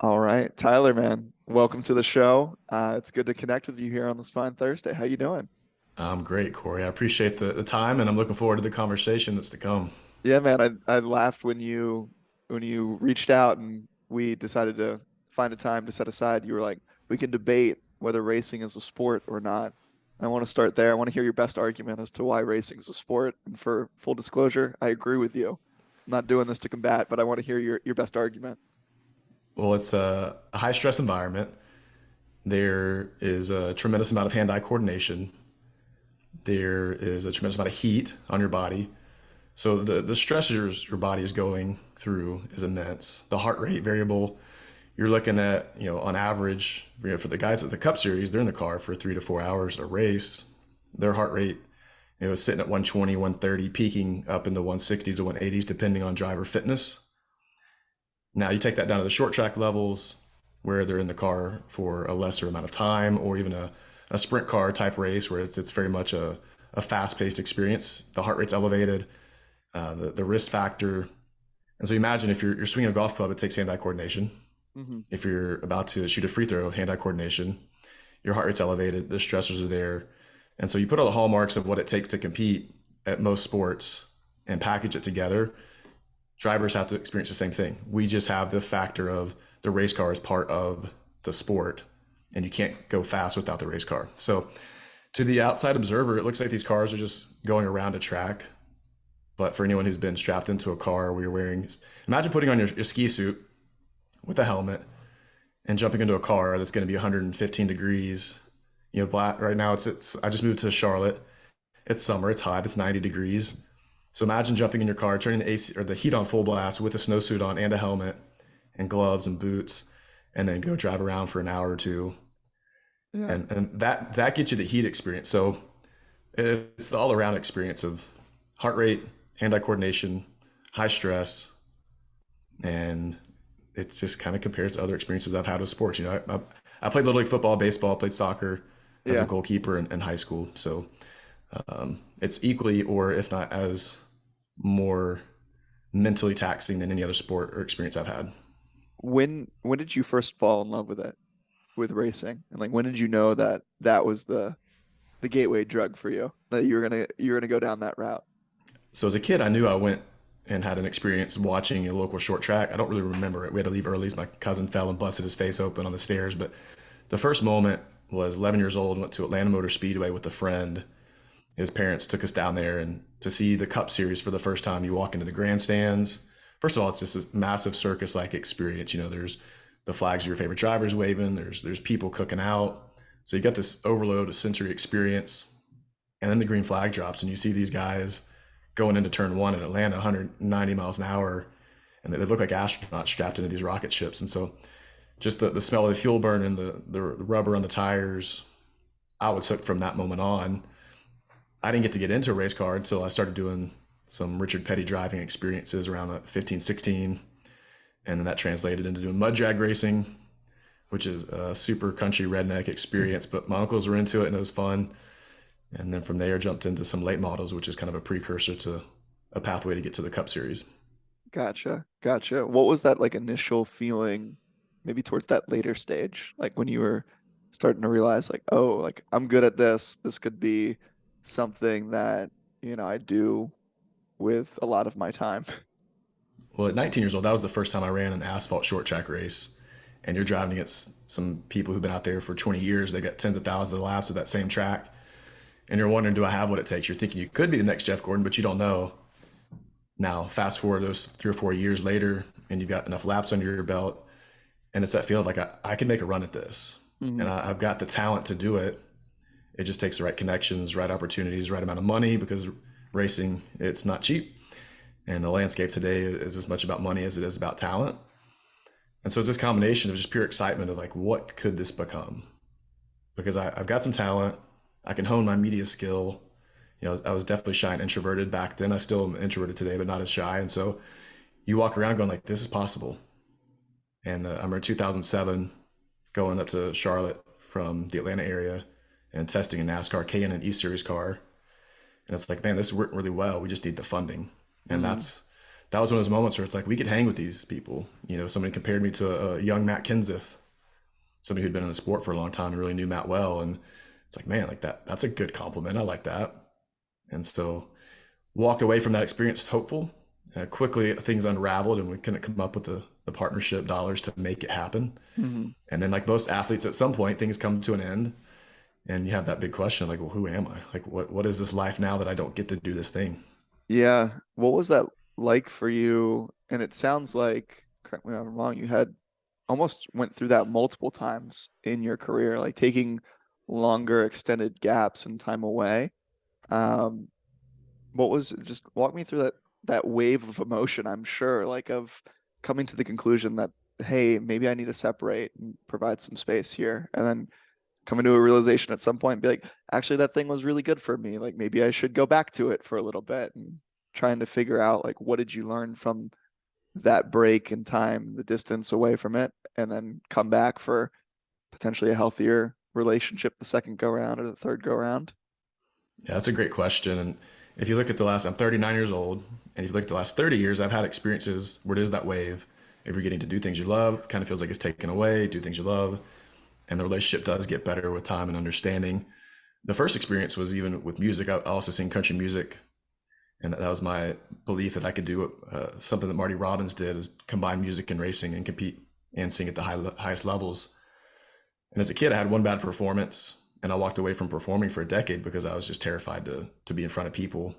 All right, Tyler, man, welcome to the show. It's good to connect with you here on this fine Thursday. How you doing? I'm great, Corey. I appreciate the time and I'm looking forward to the conversation that's to come. Yeah, man, I laughed when you reached out and we decided to find a time to set aside. You were like, we can debate whether racing is a sport or not. I want to start there. I want to hear your best argument as to why racing is a sport. And for full disclosure, I agree with you. I'm not doing this to combat, but I want to hear your best argument. Well, it's a high stress environment. There is a tremendous amount of hand eye coordination. There is a tremendous amount of heat on your body. So the stressors your body is going through is immense. The heart rate variable, you're looking at, on average, for the guys at the Cup Series, they're in the car for 3 to 4 hours a race. Their heart rate, is sitting at 120, 130, peaking up in the 160s to 180s, depending on driver fitness. Now you take that down to the short track levels where they're in the car for a lesser amount of time, or even a sprint car type race where it's very much a fast paced experience. The heart rate's elevated, the risk factor. And so imagine if you're swinging a golf club, it takes hand eye coordination. Hmm. If you're about to shoot a free throw, hand eye coordination. Your heart rate's elevated, the stressors are there. And so you put all the hallmarks of what it takes to compete at most sports and package it together. Drivers have to experience the same thing. We just have the factor of the race car as part of the sport, and you can't go fast without the race car. So, to the outside observer, it looks like these cars are just going around a track. But for anyone who's been strapped into a car where you're wearing, imagine putting on your ski suit with a helmet and jumping into a car that's going to be 115 degrees. Black right now. It's. I just moved to Charlotte. It's summer. It's hot. It's 90 degrees. So imagine jumping in your car, turning the AC or the heat on full blast with a snowsuit on and a helmet and gloves and boots, and then go drive around for an hour or two, Yeah. and that gets you the heat experience. So it's the all around experience of heart rate, hand eye coordination, high stress, and it just kind of compares to other experiences I've had with sports. I played little league football, baseball, played soccer as a Yeah. goalkeeper in high school. So it's equally, or if not as more mentally taxing than any other sport or experience I've had. When did you first fall in love with it, with racing? And like when did you know that that was the gateway drug for you, that you were gonna go down that route? So as a kid, I knew I went and had an experience watching a local short track. I don't really remember it. We had to leave early as my cousin fell and busted his face open on the stairs. But the first moment was 11 years old, went to Atlanta Motor Speedway with a friend. His parents took us down there and to see the Cup Series for the first time. You walk into the grandstands. First of all, it's just a massive circus-like experience. There's the flags of your favorite drivers waving. There's people cooking out. So you got this overload of sensory experience, and then the green flag drops, and you see these guys going into turn one in Atlanta, 190 miles an hour, and they look like astronauts strapped into these rocket ships. And so, just the smell of the fuel burn and the rubber on the tires, I was hooked from that moment on. I didn't get to get into a race car until I started doing some Richard Petty driving experiences around 15, 16. And then that translated into doing mud drag racing, which is a super country redneck experience. But my uncles were into it and it was fun. And then from there, jumped into some late models, which is kind of a precursor to a pathway to get to the Cup Series. Gotcha. Gotcha. What was that like initial feeling, maybe towards that later stage, like when you were starting to realize like, oh, like I'm good at this. This could be something that, I do with a lot of my time. Well, at 19 years old, that was the first time I ran an asphalt short track race. And you're driving against some people who've been out there for 20 years. They got tens of thousands of laps of that same track. And you're wondering, do I have what it takes? You're thinking you could be the next Jeff Gordon, but you don't know. Now, fast forward those 3 or 4 years later, and you've got enough laps under your belt, and it's that feeling of like I can make a run at this, and Hmm. I've got the talent to do it. It just takes the right connections, right opportunities, right amount of money because racing it's not cheap, and the landscape today is as much about money as it is about talent. And so it's this combination of just pure excitement of like, what could this become? Because I've got some talent, I can hone my media skill. I was definitely shy and introverted back then. I still am introverted today, but not as shy. And so you walk around going like, this is possible. And I remember 2007 going up to Charlotte from the Atlanta area and testing a NASCAR K&N E Series car. And it's like, man, this worked really well. We just need the funding. And Hmm. that's that was one of those moments where it's like we could hang with these people. Somebody compared me to a young Matt Kenseth, somebody who'd been in the sport for a long time and really knew Matt well. And it's like, man, like that's a good compliment. I like that. And so walked away from that experience hopeful. Quickly things unraveled and we couldn't come up with the partnership dollars to make it happen. Hmm. And then like most athletes at some point things come to an end and you have that big question like, well, who am I? Like what is this life now that I don't get to do this thing? Yeah. What was that like for you? And it sounds like, correct me if I'm wrong, you had almost went through that multiple times in your career, like taking longer extended gaps and time away. Um, what was just walk me through that wave of emotion, I'm sure, like of coming to the conclusion that, hey, maybe I need to separate and provide some space here. And then coming to a realization at some point and be like, actually that thing was really good for me. Like maybe I should go back to it for a little bit and trying to figure out like what did you learn from that break in time, the distance away from it, and then come back for potentially a healthier relationship the second go round or the third go round. Yeah, that's a great question. And if you look at I'm 39 years old, and if you look at the last 30 years, I've had experiences where it is that wave. If you're getting to do things you love, kind of feels like it's taken away, do things you love, and the relationship does get better with time and understanding. The first experience was even with music. I also sing country music, and that was my belief that I could do something that Marty Robbins did, is combine music and racing and compete and sing at the highest levels. And as a kid, I had one bad performance, and I walked away from performing for a decade because I was just terrified to be in front of people.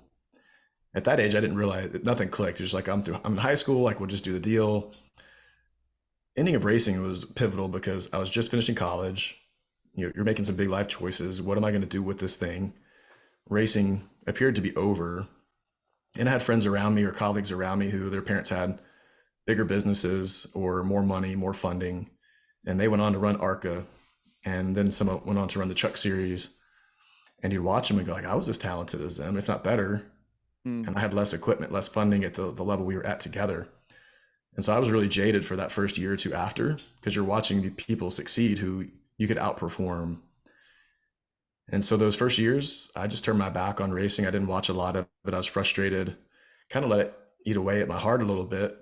At that age, I didn't realize nothing clicked. It's just like I'm in high school, like we'll just do the deal. Ending of racing was pivotal because I was just finishing college. You're making some big life choices. What am I going to do with this thing? Racing appeared to be over, and I had friends around me or colleagues around me who their parents had bigger businesses or more money, more funding, and they went on to run ARCA, and then some went on to run the Chuck Series. And you'd watch them and go like, I was as talented as them, if not better, Mm. and I had less equipment, less funding at the level we were at together. And so I was really jaded for that first year or two after, because you're watching the people succeed who you could outperform. And so those first years, I just turned my back on racing. I didn't watch a lot of it. I was frustrated, kind of let it eat away at my heart a little bit.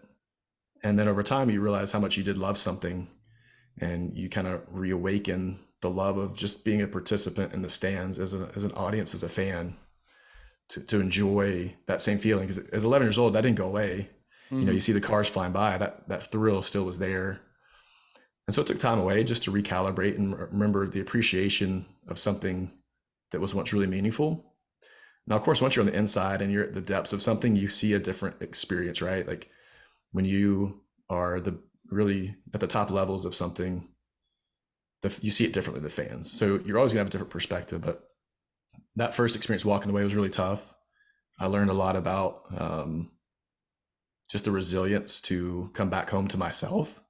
And then over time, you realize how much you did love something, and you kind of reawaken the love of just being a participant in the stands as an audience, as a fan, to enjoy that same feeling. Because as 11 years old, that didn't go away. Hmm. You see the cars flying by, that thrill still was there. And so it took time away just to recalibrate and remember the appreciation of something that was once really meaningful. Now, of course, once you're on the inside and you're at the depths of something, you see a different experience, right? Like when you are really at the top levels of something, you see it differently than fans. So you're always gonna have a different perspective. But that first experience walking away was really tough. I learned a lot about just the resilience to come back home to myself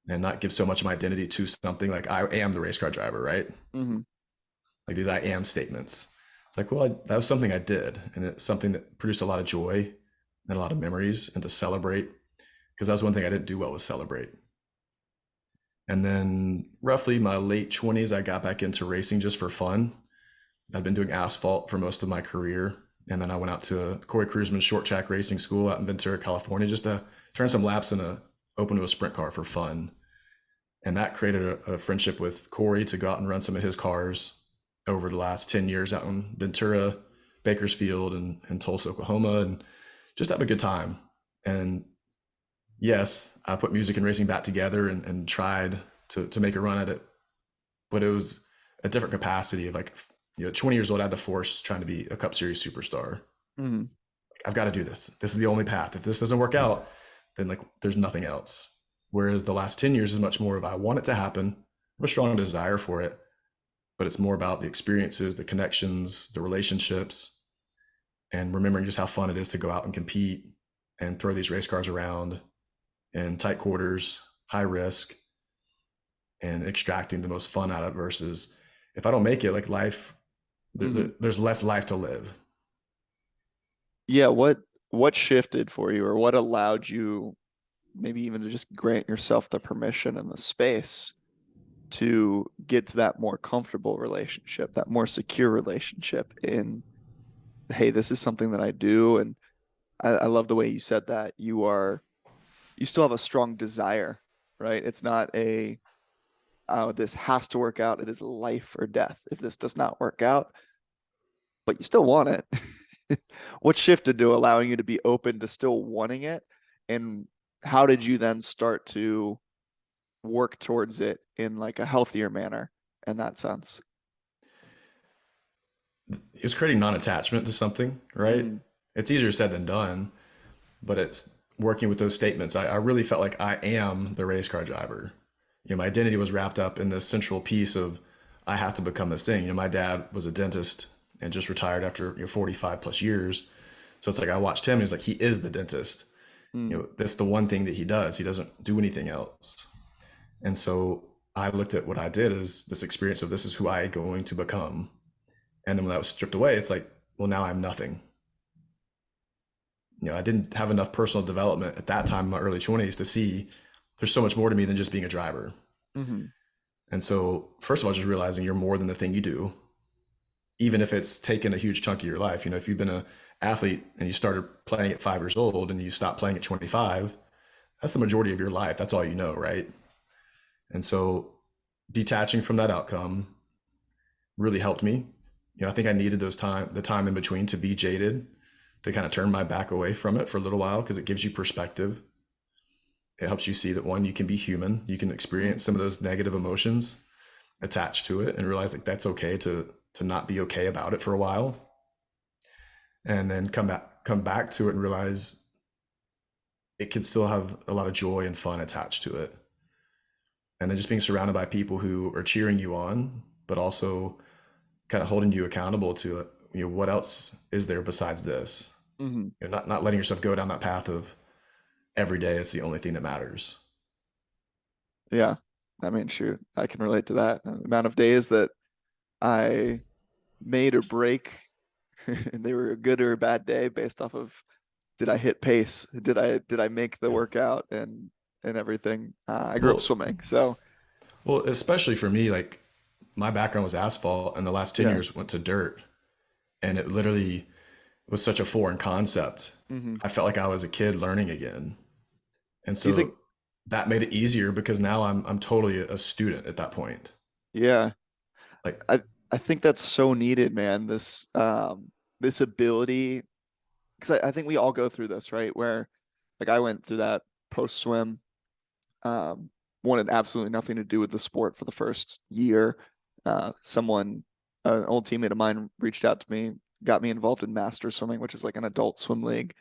and not give so much of my identity to something. Like I am the race car driver, right? Hmm. Like these I am statements. It's like, well, that was something I did, and it's something that produced a lot of joy and a lot of memories, and to celebrate, because that was one thing I didn't do well, was celebrate. And then roughly my late 20s, I got back into racing just for fun. I'd been doing asphalt for most of my career. And then I went out to a Corey Kruseman short track racing school out in Ventura, California, just to turn some laps in open to a sprint car for fun. And that created a friendship with Corey to go out and run some of his cars over the last 10 years out in Ventura, Bakersfield, and Tulsa, Oklahoma, and just have a good time. And yes, I put music and racing back together and tried to make a run at it, but it was a different capacity of like, 20 years old, I had to force trying to be a Cup Series superstar. Hmm. I've got to do this. This is the only path. If this doesn't work out, then like there's nothing else. Whereas the last 10 years is much more of I want it to happen. I have a strong desire for it, but it's more about the experiences, the connections, the relationships, and remembering just how fun it is to go out and compete and throw these race cars around in tight quarters, high risk, and extracting the most fun out of it versus if I don't make it, like life, Hmm. there's less life to live. Yeah. What shifted for you, or what allowed you maybe even to just grant yourself the permission and the space to get to that more comfortable relationship, that more secure relationship in, hey, this is something that I do, and I love the way you said that. You still have a strong desire, right? It's not a, oh, this has to work out. It is life or death if this does not work out, but you still want it. What shifted to allowing you to be open to still wanting it? And how did you then start to work towards it in like a healthier manner in that sense? It was creating non-attachment to something, right? Mm, It's easier said than done, but it's working with those statements. I really felt like I am the race car driver. My identity was wrapped up in this central piece of I have to become this thing. My dad was a dentist and just retired after 45 plus years. So it's like I watched him and he's like, he is the dentist. mm, That's the one thing that he does. He doesn't do anything else. And so I looked at what I did as this experience of this is who I am going to become. And then when that was stripped away, it's like, well, now I'm nothing. I didn't have enough personal development at that time in my early 20s to see there's so much more to me than just being a driver. mhm. And so, first of all, just realizing you're more than the thing you do, even if it's taken a huge chunk of your life. If you've been an athlete and you started playing at 5 years old and you stopped playing at 25, that's the majority of your life. That's all you know, right? And so, detaching from that outcome really helped me. I think I needed the time in between to be jaded, to kind of turn my back away from it for a little while because it gives you perspective. It helps you see that one, you can be human, you can experience some of those negative emotions attached to it and realize like that's okay to not be okay about it for a while. And then come back to it and realize it can still have a lot of joy and fun attached to it. And then just being surrounded by people who are cheering you on, but also kind of holding you accountable to what else is there besides this. Mhm. Not letting yourself go down that path of every day it's the only thing that matters. Yeah. I mean, shoot, I can relate to that. The amount of days that I made or break, and they were a good or a bad day based off of, did I hit pace? Did I make the Yeah. workout and everything? I grew up Well, swimming, so well, especially for me, like my background was asphalt, and the last 10 yeah. years went to dirt, and it literally was such a foreign concept. Hmm. I felt like I was a kid learning again, and Do you think? so that made it easier because now I'm totally a student at that point. Yeah, Like, I I think that's so needed, man. This ability, because I think we all go through this, right? Where like I went through that post swim, um, wanted absolutely nothing to do with the sport for the first year. Someone, an old teammate of mine, reached out to me, got me involved in master swimming, which is like an adult swim league,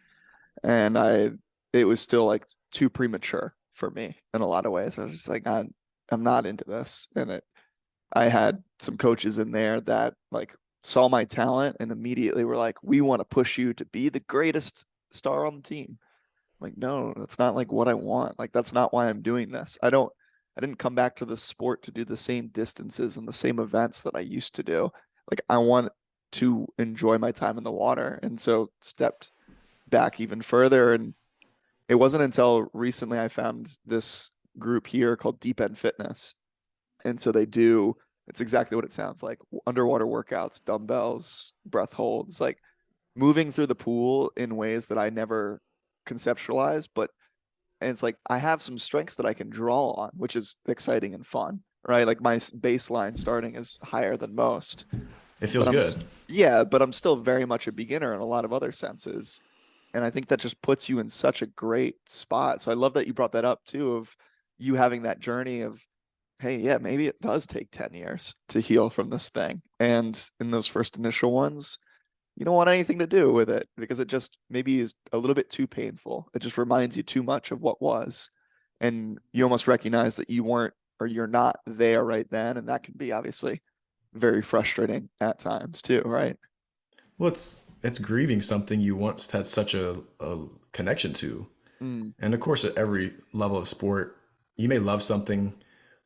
and it was still like too premature for me in a lot of ways. I was just like, I'm not into this, and I had some coaches in there that like saw my talent and immediately were like, we want to push you to be the greatest star on the team. I'm like, no, that's not like what I want. Like, that's not why I'm doing this. I didn't come back to the sport to do the same distances and the same events that I used to do. Like, I want to enjoy my time in the water. And so stepped back even further. And it wasn't until recently I found this group here called Deep End Fitness. And so they do, it's exactly what it sounds like, underwater workouts, dumbbells, breath holds, like moving through the pool in ways that I never conceptualized. But, and it's like, I have some strengths that I can draw on, which is exciting and fun, right? Like my baseline starting is higher than most, it but feels good. yeah, but I'm still very much a beginner in a lot of other senses. And I think that just puts you in such a great spot. So I love that you brought that up too, of you having that journey of, hey, yeah, maybe it does take 10 years to heal from this thing. And in those first initial ones, you don't want anything to do with it because it just maybe is a little bit too painful. It just reminds you too much of what was. And you almost recognize that you weren't or you're not there right then. And that can be obviously very frustrating at times too, right? Well, it's grieving something you once had such a connection to. Mm, And of course, at every level of sport, you may love something,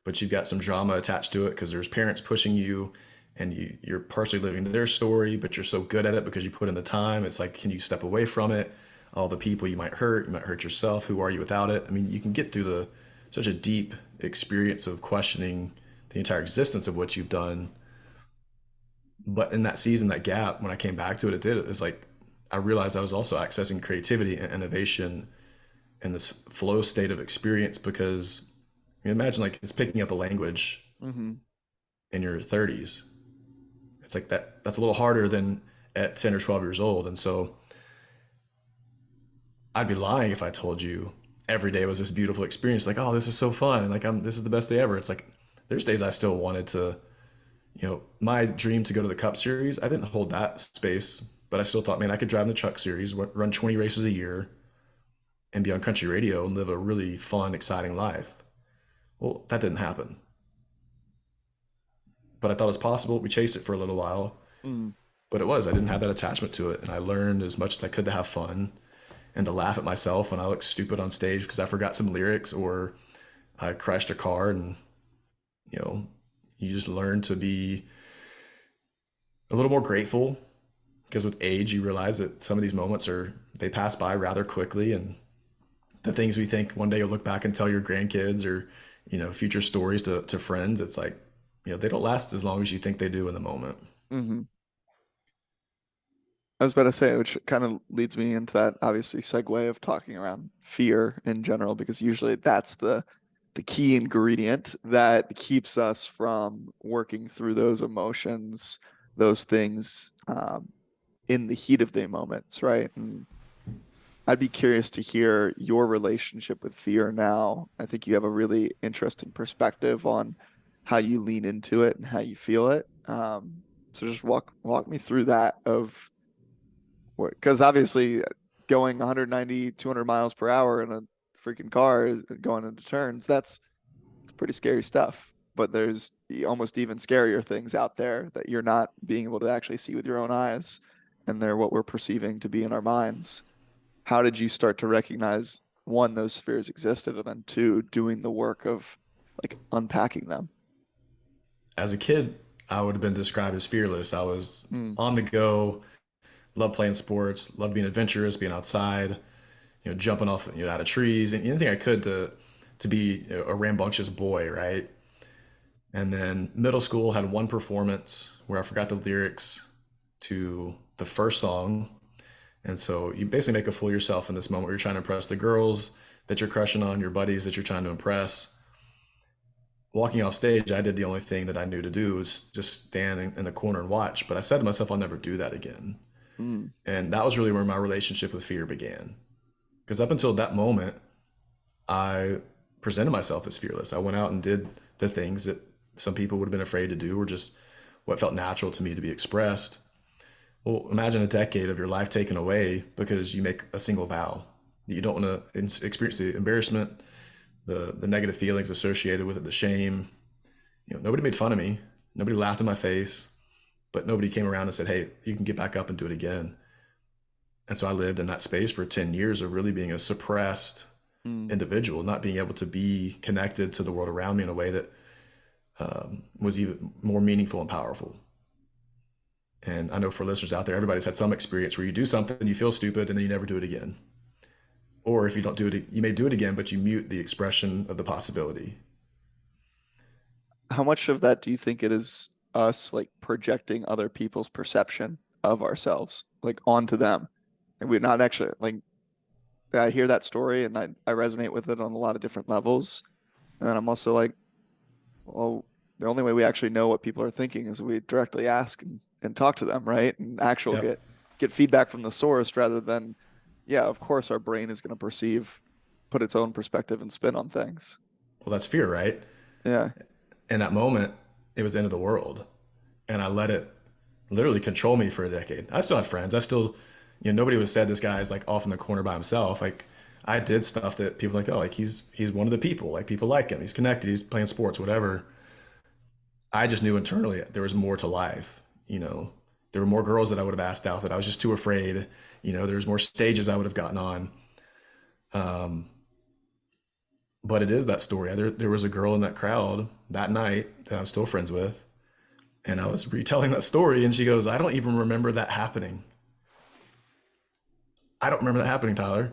but you've got some drama attached to it because there's parents pushing you and you're partially living their story, but you're so good at it because you put in the time. It's like, can you step away from it? All the people you might hurt yourself. Who are you without it? I mean, you can get through such a deep experience of questioning the entire existence of what you've done. But in that season, that gap, when I came back to it, it was like I realized I was also accessing creativity and innovation in this flow state of experience because imagine like it's picking up a language Mm-hmm. in your 30s. It's like that's a little harder than at 10 or 12 years old. And so I'd be lying if I told you every day was this beautiful experience. Like, oh, this is so fun. Like, this is the best day ever. It's like there's days I still wanted to, my dream to go to the Cup Series. I didn't hold that space, but I still thought, man, I could drive in the Truck Series, run 20 races a year, and be on country radio and live a really fun, exciting life. Well, that didn't happen, but I thought it was possible. We chased it for a little while, Mm. but it was. I didn't have that attachment to it, and I learned as much as I could to have fun and to laugh at myself when I looked stupid on stage because I forgot some lyrics or I crashed a car. And you know, you just learn to be a little more grateful because with age you realize that some of these moments are they pass by rather quickly, and the things we think one day you'll look back and tell your grandkids or future stories to friends, it's like they don't last as long as you think they do in the moment. Mm-hmm. I was about to say, which kind of leads me into that obviously segue of talking around fear in general, because usually that's the key ingredient that keeps us from working through those emotions, those things in the heat of the moments, right? And I'd be curious to hear your relationship with fear now. I think you have a really interesting perspective on how you lean into it and how you feel it. So just walk me through that of because obviously going 190, 200 miles per hour in a freaking car going into turns, it's pretty scary stuff. But there's almost even scarier things out there that you're not being able to actually see with your own eyes, and they're what we're perceiving to be in our minds. How did you start to recognize one, those fears existed, and then two, doing the work of like unpacking them? As a kid, I would have been described as fearless. I was Mm, on the go, loved playing sports, loved being adventurous, being outside, jumping off out of trees, and anything I could to be a rambunctious boy, right? And then middle school had one performance where I forgot the lyrics to the first song. And so you basically make a fool of yourself in this moment where you're trying to impress the girls that you're crushing on, your buddies that you're trying to impress. Walking off stage, I did the only thing that I knew to do was just stand in the corner and watch. But I said to myself, I'll never do that again. mm, And that was really where my relationship with fear began. Because up until that moment, I presented myself as fearless. I went out and did the things that some people would have been afraid to do or just what felt natural to me to be expressed. Well, imagine a decade of your life taken away because you make a single vow that you don't want to experience the embarrassment, the negative feelings associated with it, the shame. Nobody made fun of me, nobody laughed in my face, but nobody came around and said, "Hey, you can get back up and do it again." And so I lived in that space for 10 years of really being a suppressed mm. individual, not being able to be connected to the world around me in a way that was even more meaningful and powerful. And I know for listeners out there, everybody's had some experience where you do something, you feel stupid, and then you never do it again. Or if you don't do it, you may do it again, but you mute the expression of the possibility. How much of that do you think it is us like projecting other people's perception of ourselves like onto them? And we're not actually like I hear that story and I resonate with it on a lot of different levels. And then I'm also like, well, the only way we actually know what people are thinking is we directly ask and talk to them, right? And actual Yep. get feedback from the source rather than, yeah, of course our brain is going to put its own perspective and spin on things. Well, that's fear, right? Yeah. In that moment, it was the end of the world. And I let it literally control me for a decade. I still had friends. I still, nobody would have said this guy's like off in the corner by himself. Like I did stuff that people were like, oh, like he's one of the people. Like people like him. He's connected. He's playing sports, whatever. I just knew internally there was more to life. There were more girls that I would have asked out that I was just too afraid. There was more stages I would have gotten on. Um, but it is that story. There was a girl in that crowd that night that I'm still friends with, and I was retelling that story, and she goes, "I don't even remember that happening. I don't remember that happening, Tyler."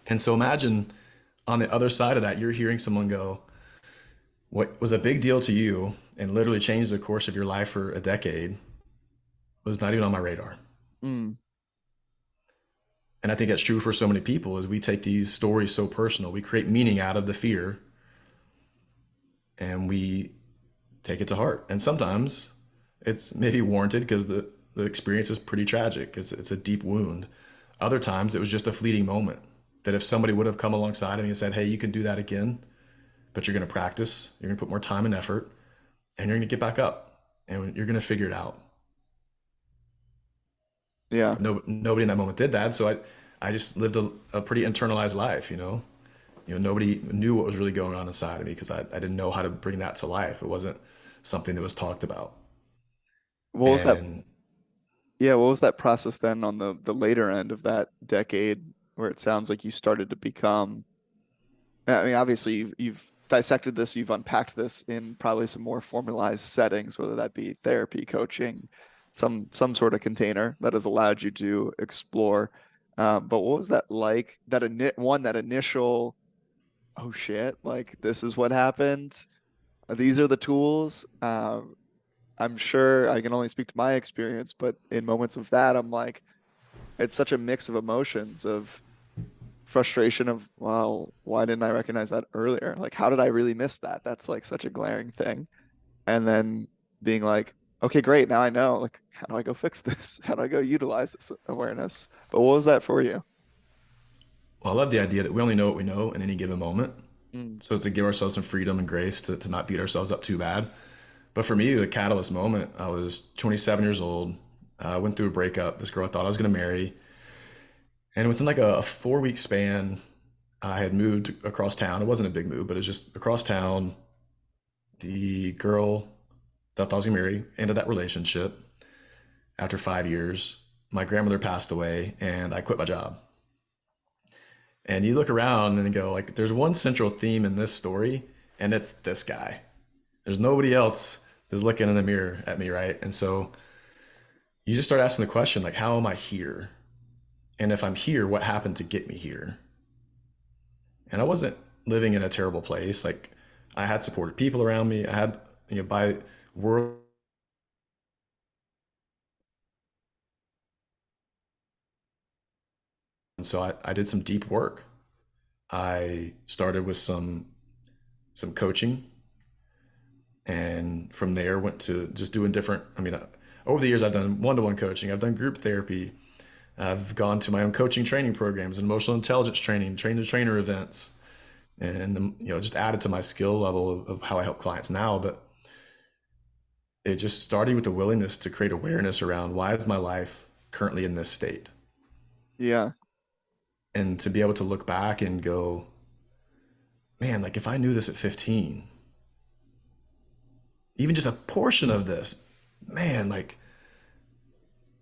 And so imagine on the other side of that, you're hearing someone go, "What was a big deal to you and literally changed the course of your life for a decade was not even on my radar. Mm. And I think that's true for so many people is we take these stories so personal. We create meaning out of the fear and we take it to heart. And sometimes it's maybe warranted because the experience is pretty tragic. It's a deep wound. Other times it was just a fleeting moment that if somebody would have come alongside of me and said, hey, you can do that again, but you're going to practice, you're going to put more time and effort, and you're going to get back up and you're going to figure it out. Yeah. But nobody in that moment did that. So I just lived a pretty internalized life, nobody knew what was really going on inside of me because I didn't know how to bring that to life. It wasn't something that was talked about. What was that? And Yeah, what was that process then on the later end of that decade where it sounds like you started to become, I mean, obviously you've dissected this, you've unpacked this in probably some more formalized settings, whether that be therapy, coaching, some sort of container that has allowed you to explore. But what was that like? That initial, oh shit, like this is what happened. These are the tools. I'm sure I can only speak to my experience, but in moments of that, I'm like, it's such a mix of emotions of frustration of, well, why didn't I recognize that earlier? Like, how did I really miss that? That's like such a glaring thing. And then being like, okay, great. Now I know, like, how do I go fix this? How do I go utilize this awareness? But what was that for you? well, I love the idea that we only know what we know in any given moment. Mm. So it's to give ourselves some freedom and grace to not beat ourselves up too bad. But for me, the catalyst moment, I was 27 years old. I went through a breakup. This girl I thought I was going to marry. And within like a 4 week span, I had moved across town. It wasn't a big move, but it was just across town. The girl that I thought I was going to marry ended that relationship after 5 years. My grandmother passed away and I quit my job. And you look around and go, like, there's one central theme in this story, and it's this guy. There's nobody else that's looking in the mirror at me, right? And so you just start asking the question, like, how am I here? And if I'm here, what happened to get me here? And I wasn't living in a terrible place. Like, I had supportive people around me. I had, by world. And so I did some deep work. I started with some coaching, and from there went to just doing different. I mean, over the years I've done one-to-one coaching. I've done group therapy. I've gone to my own coaching training programs and emotional intelligence training, train to trainer events, and just added to my skill level of how I help clients now. But it just started with the willingness to create awareness around why is my life currently in this state, Yeah. and to be able to look back and go, man, like if I knew this at 15, even just a portion of this, man, like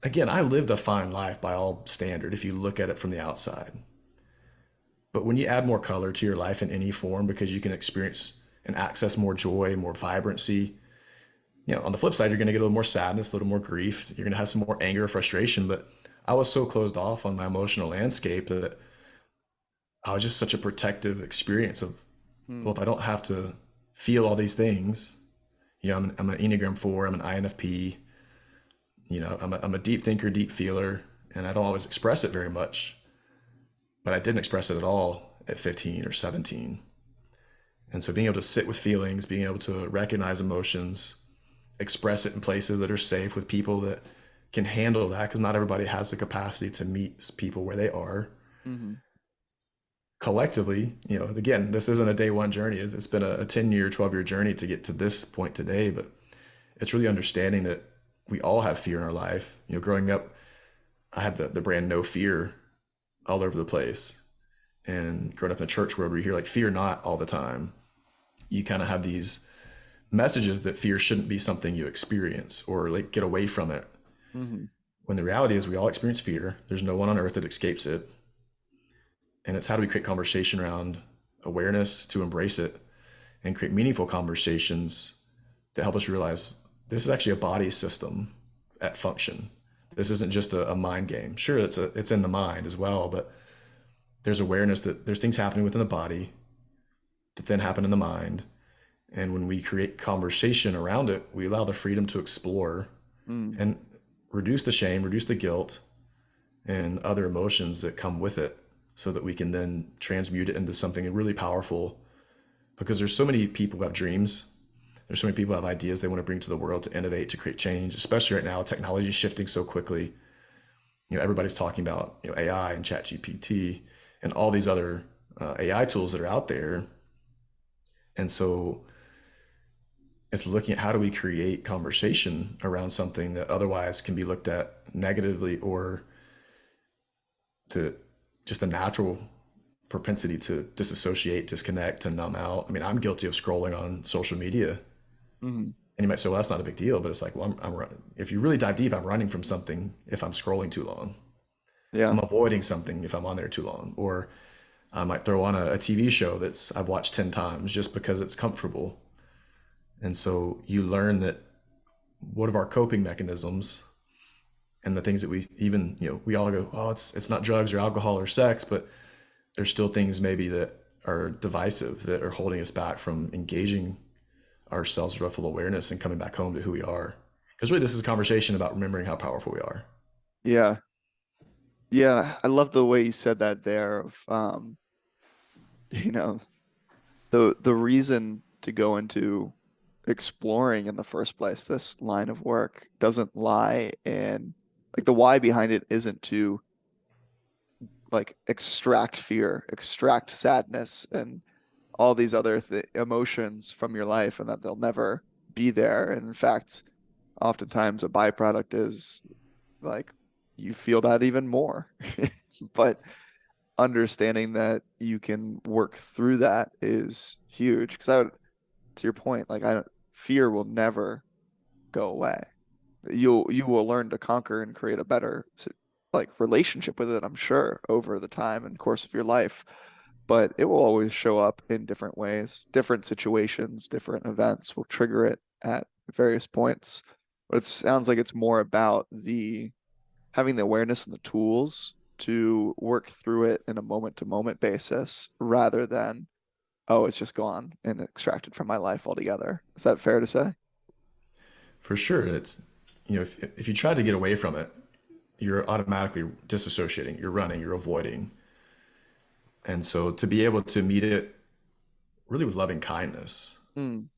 again, I lived a fine life by all standard if you look at it from the outside. But when you add more color to your life in any form because you can experience and access more joy, more vibrancy, on the flip side, you're going to get a little more sadness, a little more grief. You're going to have some more anger, frustration. But I was so closed off on my emotional landscape that I was just such a protective experience of, well, Mm. if I don't have to feel all these things, I'm an Enneagram 4, I'm an INFP, I'm a deep thinker, deep feeler, and I don't always express it very much, but I didn't express it at all at 15 or 17. And so being able to sit with feelings, being able to recognize emotions, express it in places that are safe with people that can handle that, because not everybody has the capacity to meet people where they are Hmm. collectively. Again, this isn't a day one journey. It's been a 10-year, 12-year journey to get to this point today, but it's really understanding that we all have fear in our life. Growing up, I had the brand no fear all over the place. And growing up in the church world where you hear like fear not all the time, you kind of have these messages that fear shouldn't be something you experience or like get away from it. Hmm. When the reality is we all experience fear. There's no one on earth that escapes it. And it's how do we create conversation around awareness to embrace it and create meaningful conversations that help us realize this is actually a body system at function. This isn't just a mind game. Sure, it's in the mind as well, but there's awareness that there's things happening within the body that then happen in the mind. And when we create conversation around it, we allow the freedom to explore. Mm. And reduce the shame, reduce the guilt, and other emotions that come with it so that we can then transmute it into something really powerful. Because there's so many people who have dreams. There's so many people who have ideas they want to bring to the world to innovate, to create change, especially right now. Technology is shifting so quickly. Everybody's talking about AI and ChatGPT and all these other AI tools that are out there. And so it's looking at how do we create conversation around something that otherwise can be looked at negatively, or to just a natural propensity to disassociate, disconnect, to numb out. I mean, I'm guilty of scrolling on social media. Hmm. And you might say, well, that's not a big deal. But it's like, well, if you really dive deep, I'm running from something if I'm scrolling too long. Yeah. I'm avoiding something if I'm on there too long. Or I might throw on a TV show I've watched 10 times just because it's comfortable. And so you learn that what are our coping mechanisms, and the things that we even, we all go, oh, it's not drugs or alcohol or sex, but there's still things maybe that are divisive, that are holding us back from engaging ourselves with full awareness and coming back home to who we are. Because really, this is a conversation about remembering how powerful we are. Yeah. Yeah. I love the way you said that there of, you know, the reason to go into exploring in the first place, this line of work doesn't lie in like the why behind it isn't to like extract fear, extract sadness, and all these other emotions from your life, and that they'll never be there. And in fact, oftentimes a byproduct is like you feel that even more. But understanding that you can work through that is huge. Because I would, to your point, like I fear will never go away. You will learn to conquer and create a better like relationship with it, I'm sure, over the time and course of your life. But it will always show up in different ways, different situations, different events will trigger it at various points. But it sounds like it's more about the having the awareness and the tools to work through it in a moment to moment basis rather than, oh, it's just gone and extracted from my life altogether. Is that fair to say? For sure. It's, if you try to get away from it, you're automatically disassociating, you're running, you're avoiding. And so to be able to meet it really with loving kindness, Mm,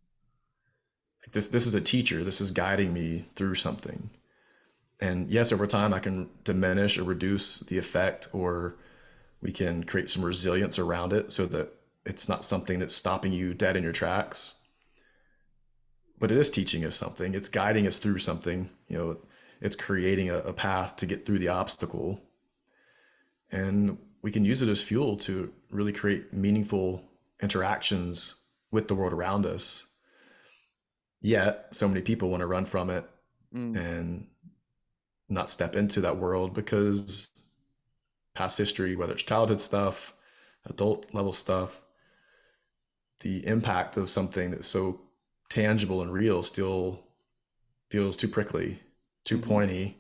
like this is a teacher, this is guiding me through something. And yes, over time I can diminish or reduce the effect, or we can create some resilience around it so that it's not something that's stopping you dead in your tracks. But it is teaching us something. It's guiding us through something. It's creating a path to get through the obstacle. And we can use it as fuel to really create meaningful interactions with the world around us. Yet, so many people want to run from it mm, and not step into that world because past history, whether it's childhood stuff, adult level stuff, the impact of something that's so tangible and real still feels too prickly, too hmm. pointy,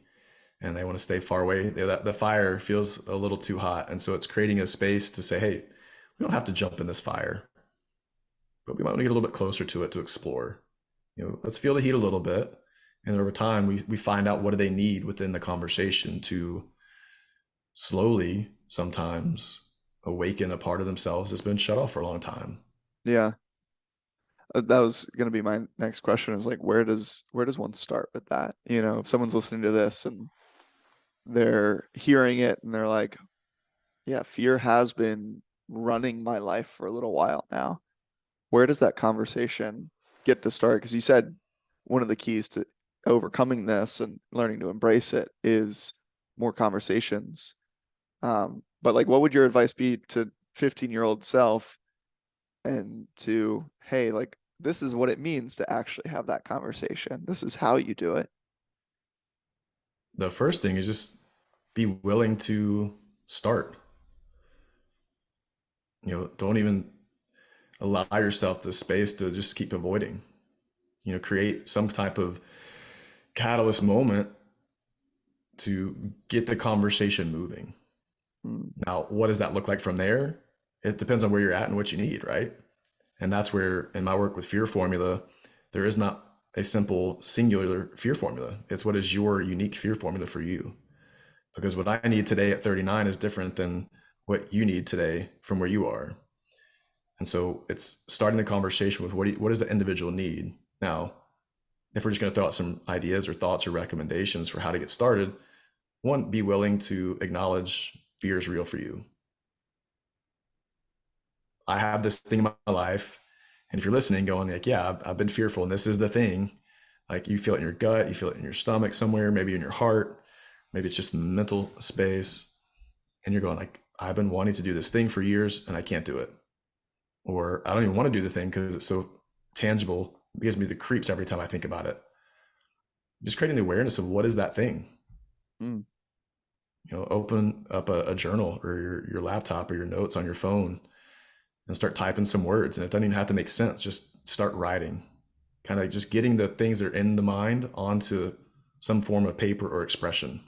and they want to stay far away. The fire feels a little too hot. And so it's creating a space to say, hey, we don't have to jump in this fire, but we might want to get a little bit closer to it to explore. Let's feel the heat a little bit. And over time, we find out what do they need within the conversation to slowly, sometimes, awaken a part of themselves that's been shut off for a long time. Yeah. That was going to be my next question is like where does one start with that? If someone's listening to this and they're hearing it and they're like, yeah, fear has been running my life for a little while now. Where does that conversation get to start? Because you said one of the keys to overcoming this and learning to embrace it is more conversations. But like, what would your advice be to 15-year-old self and to, hey, like, this is what it means to actually have that conversation. This is how you do it. The first thing is just be willing to start. Don't even allow yourself the space to just keep avoiding. Create some type of catalyst moment to get the conversation moving. Mm, Now, what does that look like from there? It depends on where you're at and what you need, right? And that's where, in my work with Fear Formula, there is not a simple singular fear formula. It's what is your unique fear formula for you. Because what I need today at 39 is different than what you need today from where you are. And so it's starting the conversation with what does the individual need? Now, if we're just going to throw out some ideas or thoughts or recommendations for how to get started, one, be willing to acknowledge fear is real for you. I have this thing in my life. And if you're listening, going like, yeah, I've been fearful and this is the thing, like you feel it in your gut, you feel it in your stomach somewhere, maybe in your heart, maybe it's just mental space. And you're going like, I've been wanting to do this thing for years and I can't do it. Or I don't even want to do the thing because it's so tangible. It gives me the creeps every time I think about it. Just creating the awareness of what is that thing. Mm. Open up a journal or your laptop or your notes on your phone and start typing some words. And it doesn't even have to make sense. Just start writing, kind of just getting the things that are in the mind onto some form of paper or expression.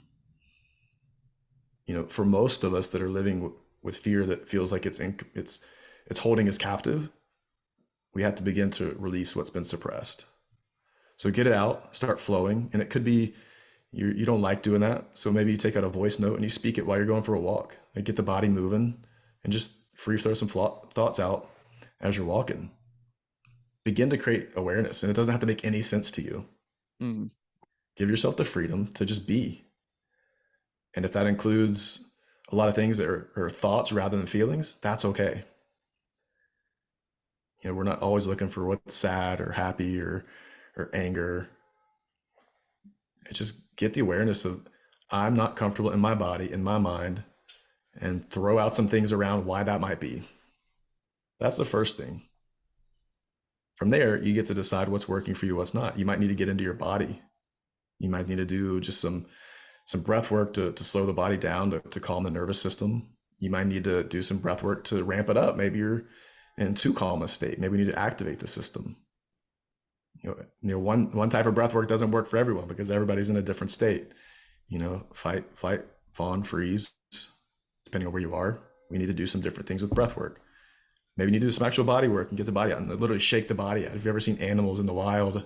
For most of us that are living with fear that feels like it's holding us captive, we have to begin to release what's been suppressed. So get it out, start flowing. And it could be you don't like doing that. So maybe you take out a voice note and you speak it while you're going for a walk. Like get the body moving and just free throw some thoughts out as you're walking. Begin to create awareness. And it doesn't have to make any sense to you. Mm. Give yourself the freedom to just be. And if that includes a lot of things that are thoughts rather than feelings, that's okay. We're not always looking for what's sad or happy or anger. It's just get the awareness of I'm not comfortable in my body, in my mind, and throw out some things around why that might be. That's the first thing. From there, you get to decide what's working for you, what's not. You might need to get into your body. You might need to do just some breath work to slow the body down, to calm the nervous system. You might need to do some breath work to ramp it up. Maybe you're in too calm a state. Maybe we need to activate the system. One type of breath work doesn't work for everyone because everybody's in a different state. Fight, flight, fawn, freeze, depending on where you are. We need to do some different things with breath work. Maybe you need to do some actual body work and get the body out and literally shake the body out. Have you ever seen animals in the wild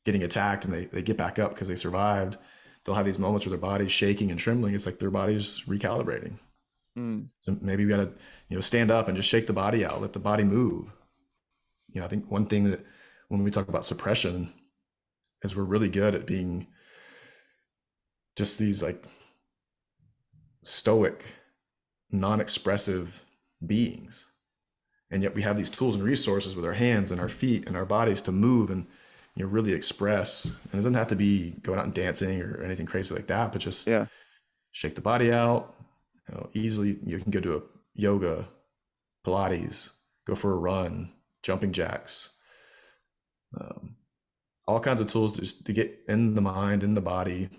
getting attacked and they get back up because they survived? They'll have these moments where their body's shaking and trembling. It's like their body's recalibrating. Mm. So maybe we got to, stand up and just shake the body out, let the body move. I think one thing that when we talk about suppression is we're really good at being just these like stoic, non-expressive beings. And yet we have these tools and resources with our hands and our feet and our bodies to move and really express. And it doesn't have to be going out and dancing or anything crazy like that, but just shake the body out. Easily you can go to a yoga, Pilates, go for a run, jumping jacks, all kinds of tools just to get in the mind, in the body,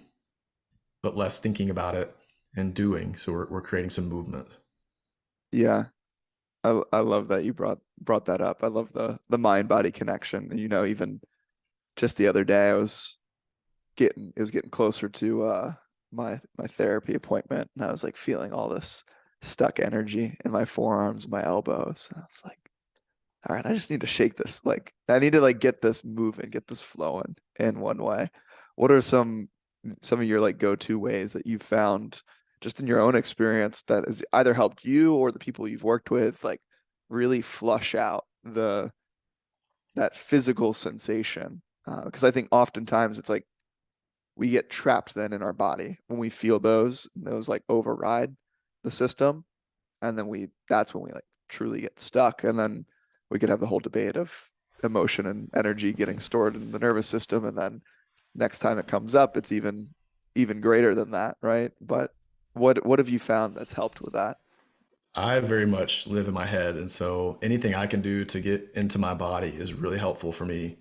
but less thinking about it and doing. So we're creating some movement. Yeah. I love that you brought that up. I love the mind body connection. Even just the other day, it was getting closer to my therapy appointment, and I was like feeling all this stuck energy in my forearms, my elbows. And I was like, all right, I just need to shake this. Like I need to like get this moving, get this flowing in one way. What are some of your like go-to ways that you've found just in your own experience that has either helped you or the people you've worked with, like really flush out that physical sensation? Because I think oftentimes it's like we get trapped then in our body when we feel those like override the system, and then that's when we like truly get stuck, and then we could have the whole debate of emotion and energy getting stored in the nervous system, and then next time it comes up it's even greater than that, right? But what have you found that's helped with that? I very much live in my head. And so anything I can do to get into my body is really helpful for me.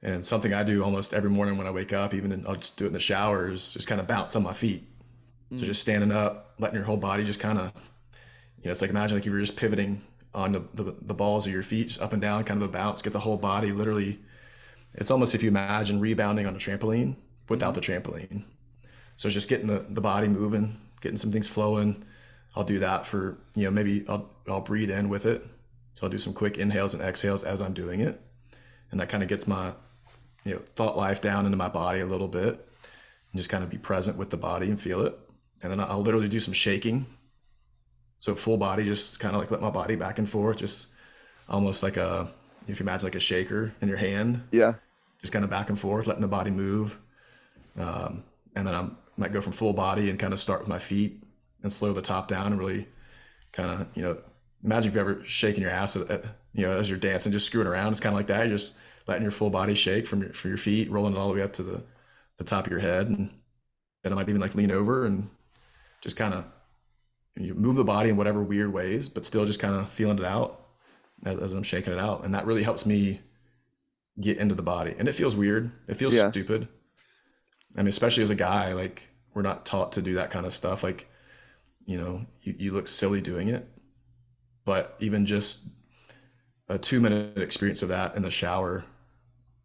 And something I do almost every morning when I wake up, I'll just do it in the showers, just kind of bounce on my feet. So Mm. just standing up, letting your whole body just kind of, it's like imagine like you were just pivoting on the balls of your feet, just up and down, kind of a bounce, get the whole body literally. It's almost if you imagine rebounding on a trampoline without the trampoline. So it's just getting the body moving, getting some things flowing. I'll do that for, maybe I'll breathe in with it. So I'll do some quick inhales and exhales as I'm doing it. And that kind of gets my thought life down into my body a little bit and just kind of be present with the body and feel it. And then I'll literally do some shaking. So full body, just kind of like let my body back and forth, just almost like if you imagine like a shaker in your hand, Yeah. just kind of back and forth, letting the body move. And then might go from full body and kind of start with my feet and slow the top down and really kind of, imagine if you ever shaking your ass as you're dancing, just screwing around. It's kind of like that. You're just letting your full body shake from your feet, rolling it all the way up to the top of your head. And then I might even like lean over and just kind of you move the body in whatever weird ways, but still just kind of feeling it out as I'm shaking it out. And that really helps me get into the body. And it feels weird. It feels Yeah. stupid. I mean, especially as a guy, like we're not taught to do that kind of stuff. Like, you look silly doing it, but even just a 2 minute experience of that in the shower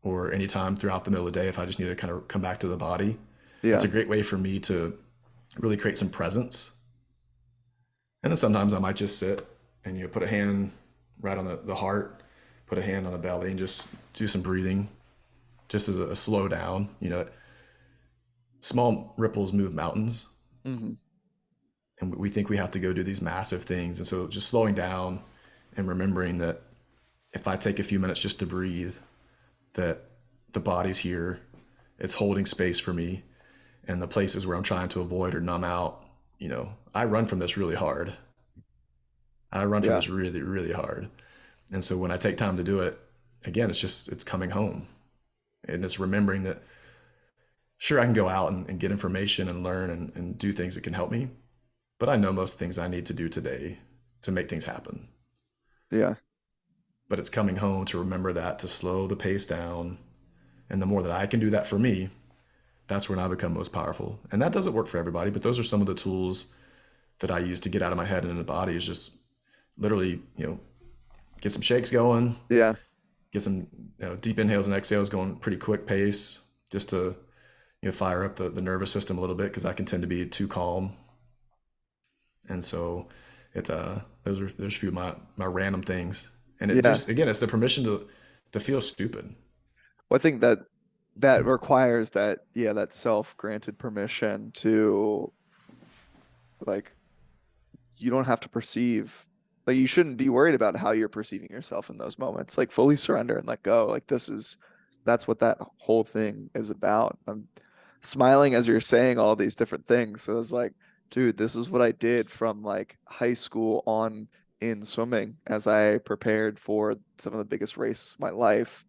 or anytime throughout the middle of the day, if I just need to kind of come back to the body, that's Yeah. a great way for me to really create some presence. And then sometimes I might just sit and put a hand right on the heart, put a hand on the belly, and just do some breathing, just as a slow down. Small ripples move mountains, Hmm. and we think we have to go do these massive things. And so just slowing down and remembering that if I take a few minutes just to breathe, that the body's here, it's holding space for me, and the places where I'm trying to avoid or numb out. I run from this really hard. I run from Yeah. this really, really hard. And so when I take time to do it, again, it's coming home. And it's remembering that, sure, I can go out and get information and learn and do things that can help me. But I know most things I need to do today to make things happen. Yeah. But it's coming home to remember that, to slow the pace down. And the more that I can do that for me, that's when I become most powerful. And that doesn't work for everybody, but those are some of the tools that I use to get out of my head and into the body, is just literally, get some shakes going, Yeah. get some deep inhales and exhales going pretty quick pace, just to fire up the nervous system a little bit, because I can tend to be too calm. And so there's a few of my random things. And it Yeah. just, again, it's the permission to feel stupid. Well, I think that that requires that, yeah, that self-granted permission to, like, you don't have to perceive, like, you shouldn't be worried about how you're perceiving yourself in those moments. Like, fully surrender and let go. Like, that's what that whole thing is about. I'm smiling as you're saying all these different things. So it's like, dude, this is what I did from like high school on in swimming as I prepared for some of the biggest races of my life.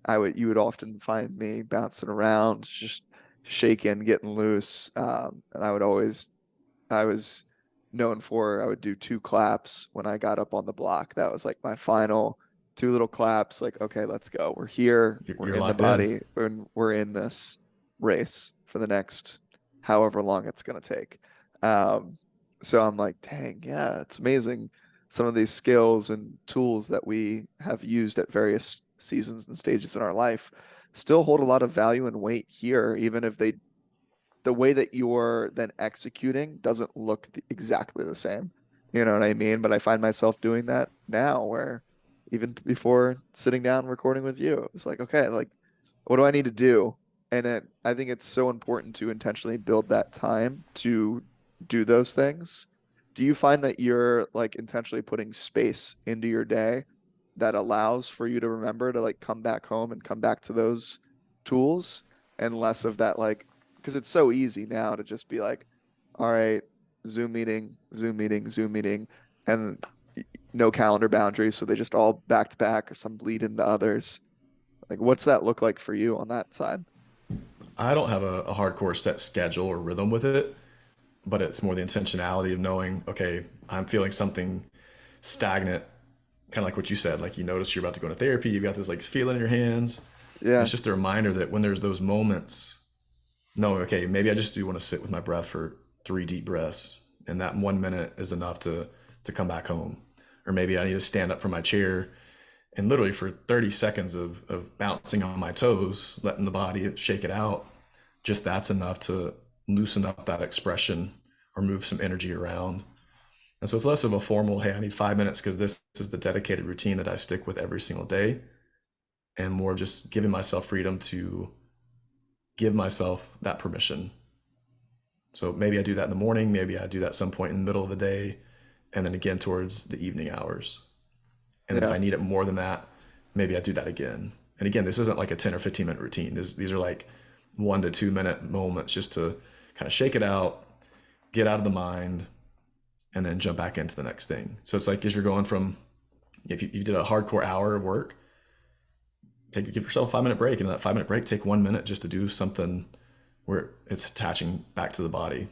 You would often find me bouncing around, just shaking, getting loose. And I was known for, I would do two claps when I got up on the block. That was like my final two little claps. Like, okay, let's go. We're here. We're You're in the locked in. body, and we're in this race for the next however long it's going to take. Um, so I'm like, dang, yeah, it's amazing. Some of these skills and tools that we have used at various seasons and stages in our life still hold a lot of value and weight here, even if the way that you're then executing doesn't look exactly the same. You know what I mean? But I find myself doing that now, where even before sitting down and recording with you, it's like, okay, like, what do I need to do? I think it's so important to intentionally build that time to do those things. Do you find that you're like intentionally putting space into your day that allows for you to remember to like come back home and come back to those tools, and less of that, like, because it's so easy now to just be like, all right, Zoom meeting, Zoom meeting, Zoom meeting, and no calendar boundaries. So they just all back to back, or some bleed into others. Like, what's that look like for you on that side? I don't have a hardcore set schedule or rhythm with it, but it's more the intentionality of knowing, okay, I'm feeling something stagnant, kind of like what you said. Like, you notice you're about to go into therapy, you've got this like feeling in your hands. And Yeah. it's just a reminder that when there's those moments, no, okay, maybe I just do want to sit with my breath for 3 deep breaths, and that 1 minute is enough to come back home. Or maybe I need to stand up from my chair and literally for 30 seconds of bouncing on my toes, letting the body shake it out, just that's enough to loosen up that expression or move some energy around. And so it's less of a formal, hey, I need 5 minutes because this is the dedicated routine that I stick with every single day. and more of just giving myself freedom to give myself that permission. So maybe I do that in the morning, maybe I do that some point in the middle of the day, and then again towards the evening hours. And then if Yeah. I need it more than that, maybe I do that again. And again, this isn't like a 10 or 15-minute routine. These are like 1 to 2 minute moments just to kind of shake it out, get out of the mind, and then jump back into the next thing. So it's like as you're going from, if you did a hardcore hour of work, give yourself a 5 minute break. And in that 5 minute break, take 1 minute just to do something where it's attaching back to the body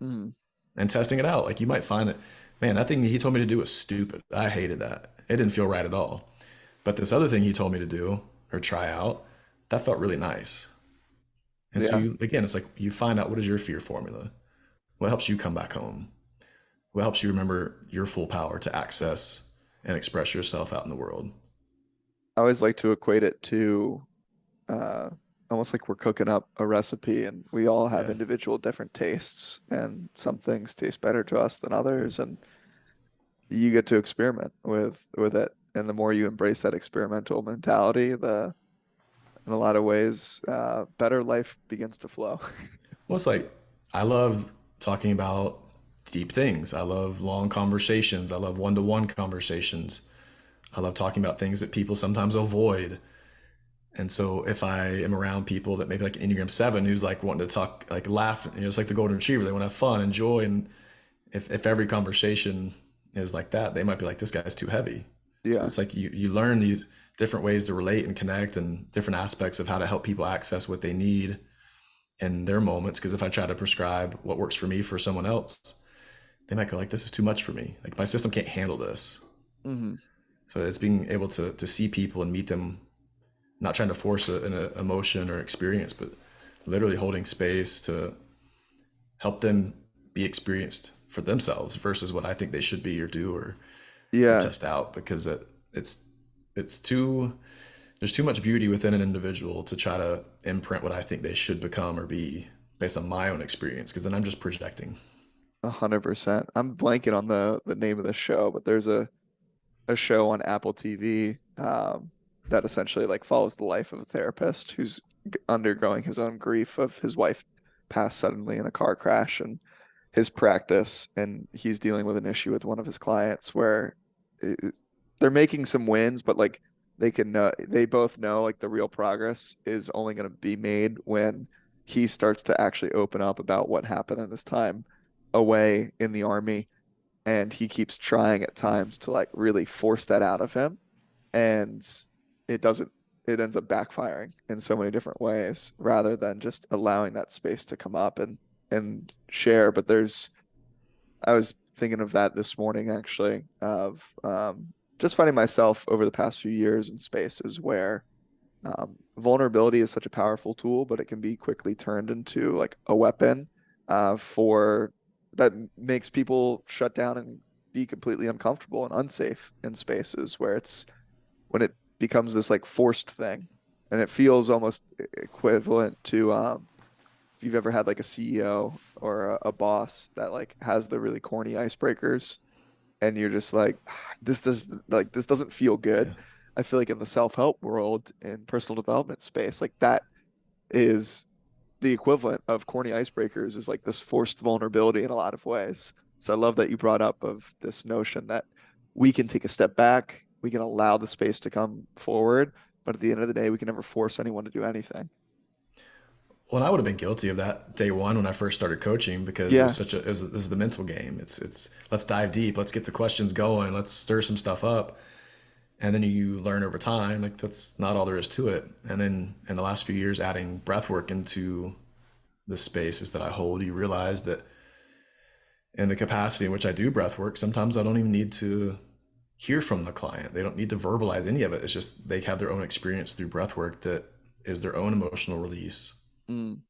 Mm. and testing it out. Like you might find it, man, that thing he told me to do was stupid. I hated that. It didn't feel right at all. But this other thing he told me to do or try out, that felt really nice. And so Yeah. you, again, it's like you find out what is your fear formula? What helps you come back home? What helps you remember your full power to access and express yourself out in the world? I always like to equate it to uh, almost like we're cooking up a recipe and we all have Yeah. individual different tastes, and some things taste better to us than others, and you get to experiment with it. And the more you embrace that experimental mentality, the in a lot of ways, better life begins to flow. Well, it's like I love talking about deep things. I love long conversations. I love one-to-one conversations. I love talking about things that people sometimes avoid. And so if I am around people that maybe like Enneagram 7 who's like wanting to talk, like laugh, it's like the golden retriever. They want to have fun and joy. And if every conversation is like that, they might be like, this guy's too heavy. So Yeah. it's like you learn these different ways to relate and connect and different aspects of how to help people access what they need in their moments. Because if I try to prescribe what works for me for someone else, they might go like, this is too much for me. Like my system can't handle this. Hmm. So it's being able to see people and meet them, not trying to force an emotion or experience, but literally holding space to help them be experienced for themselves versus what I think they should be or do or Yeah. test out because it's it's too there's too much beauty within an individual to try to imprint what I think they should become or be based on my own experience because then I'm just projecting. 100%. I'm blanking on the name of the show, but there's a show on Apple TV that essentially like follows the life of a therapist who's undergoing his own grief of his wife passed suddenly in a car crash, and his practice, and he's dealing with an issue with one of his clients where it, they're making some wins, but like they both know like the real progress is only going to be made when he starts to actually open up about what happened in his time away in the army, and he keeps trying at times to like really force that out of him, and it doesn't it ends up backfiring in so many different ways rather than just allowing that space to come up and share. But there's I was thinking of that this morning actually, of just finding myself over the past few years in spaces where vulnerability is such a powerful tool, but it can be quickly turned into like a weapon for that makes people shut down and be completely uncomfortable and unsafe in spaces where it's when it becomes this like forced thing, and it feels almost equivalent to if you've ever had like a CEO or a boss that like has the really corny icebreakers, and you're just like, "Ah, this doesn't feel Yeah. good." I feel like in the self-help world and personal development space, like that is the equivalent of corny icebreakers, is like this forced vulnerability in a lot of ways. So I love that you brought up of this notion that we can take a step back, we can allow the space to come forward, but at the end of the day, we can never force anyone to do anything. Well, and I would have been guilty of that day one when I first started coaching because it was Yeah. such a this is the mental game. It's let's dive deep, let's get the questions going, let's stir some stuff up, and then you learn over time like that's not all there is to it. And then in the last few years, adding breath work into the spaces that I hold, you realize that in the capacity in which I do breath work, sometimes I don't even need to hear from the client. They don't need to verbalize any of it. It's just they have their own experience through breath work that is their own emotional release Mm.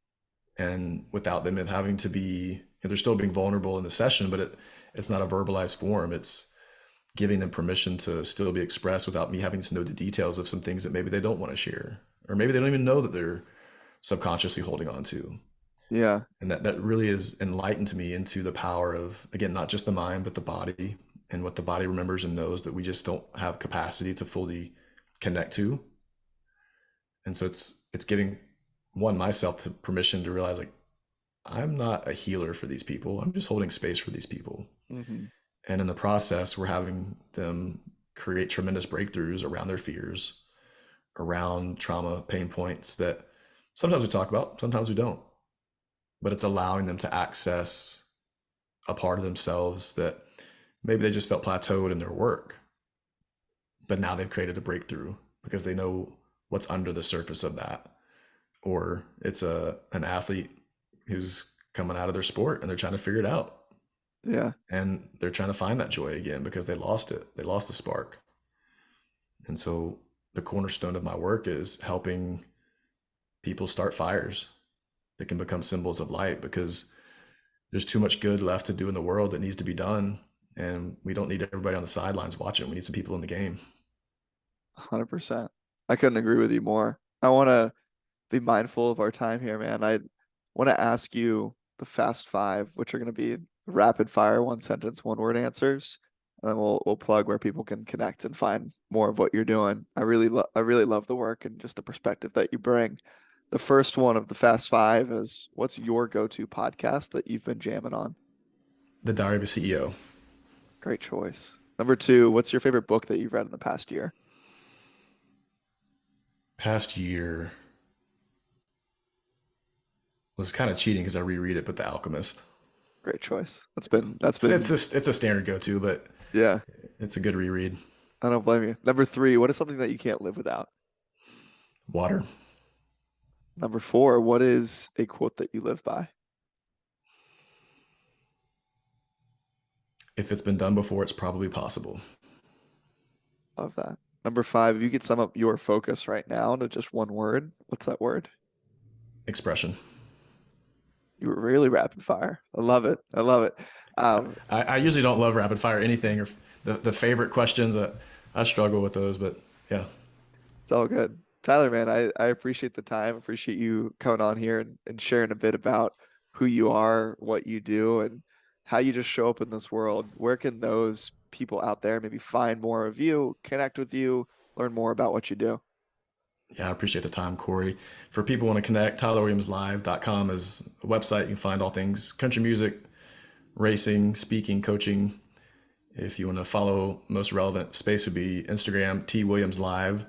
and without them having to be, they're still being vulnerable in the session, but it's not a verbalized form. It's giving them permission to still be expressed without me having to know the details of some things that maybe they don't want to share, or maybe they don't even know that they're subconsciously holding on to. Yeah. And that really has enlightened me into the power of, again, not just the mind, but the body and what the body remembers and knows that we just don't have capacity to fully connect to. And so it's giving myself the permission to realize like I'm not a healer for these people. I'm just holding space for these people. Hmm. And in the process, we're having them create tremendous breakthroughs around their fears, around trauma pain points that sometimes we talk about, sometimes we don't. But it's allowing them to access a part of themselves that maybe they just felt plateaued in their work, but now they've created a breakthrough because they know what's under the surface of that. Or it's an athlete who's coming out of their sport and they're trying to figure it out, Yeah. and they're trying to find that joy again because they lost it. They lost the spark. And so the cornerstone of my work is helping people start fires that can become symbols of light, because there's too much good left to do in the world that needs to be done. And we don't need everybody on the sidelines watching. We need some people in the game. 100%. I couldn't agree with you more. I want to be mindful of our time here, man. I want to ask you the fast five, which are going to be rapid fire, one sentence, one word answers. And then we'll plug where people can connect and find more of what you're doing. I really love the work and just the perspective that you bring. The first one of the fast five is, what's your go-to podcast that you've been jamming on? The Diary of a CEO. Great choice. Number two, what's your favorite book that you've read in the past year? Past year was kind of cheating because I reread it, but The Alchemist. Great choice. That's It's been it's a standard go to, but yeah, it's a good reread. I don't blame you. Number three, what is something that you can't live without? Water. Number four, what is a quote that you live by? If it's been done before, it's probably possible. Love that. Number five, if you could sum up your focus right now to just one word, what's that word? Expression. You were really rapid fire. I love it. I love it. Um, I usually don't love rapid fire anything or the favorite questions. I struggle with those, but yeah. it's all good. Tyler, man, I appreciate the time. Appreciate you coming on here and sharing a bit about who you are, what you do, and how you just show up in this world. Where can those people out there maybe find more of you, connect with you, learn more about what you do? Yeah, I appreciate the time, Corey. For people who want to connect, TylerWilliamsLive.com is a website. You can find all things country music, racing, speaking, coaching. If you want to follow, most relevant space would be Instagram, T Williams Live.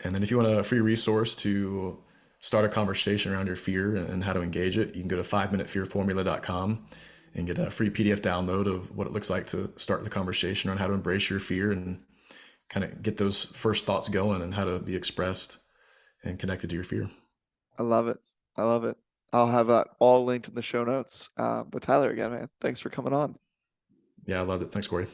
And then if you want a free resource to start a conversation around your fear and how to engage it, you can go to 5minutefearformula.com and get a free PDF download of what it looks like to start the conversation on how to embrace your fear and kind of get those first thoughts going and how to be expressed and connected to your fear. I love it. I love it. I'll have that all linked in the show notes. But Tyler, again, man, thanks for coming on. Yeah, I loved it. Thanks, Corey.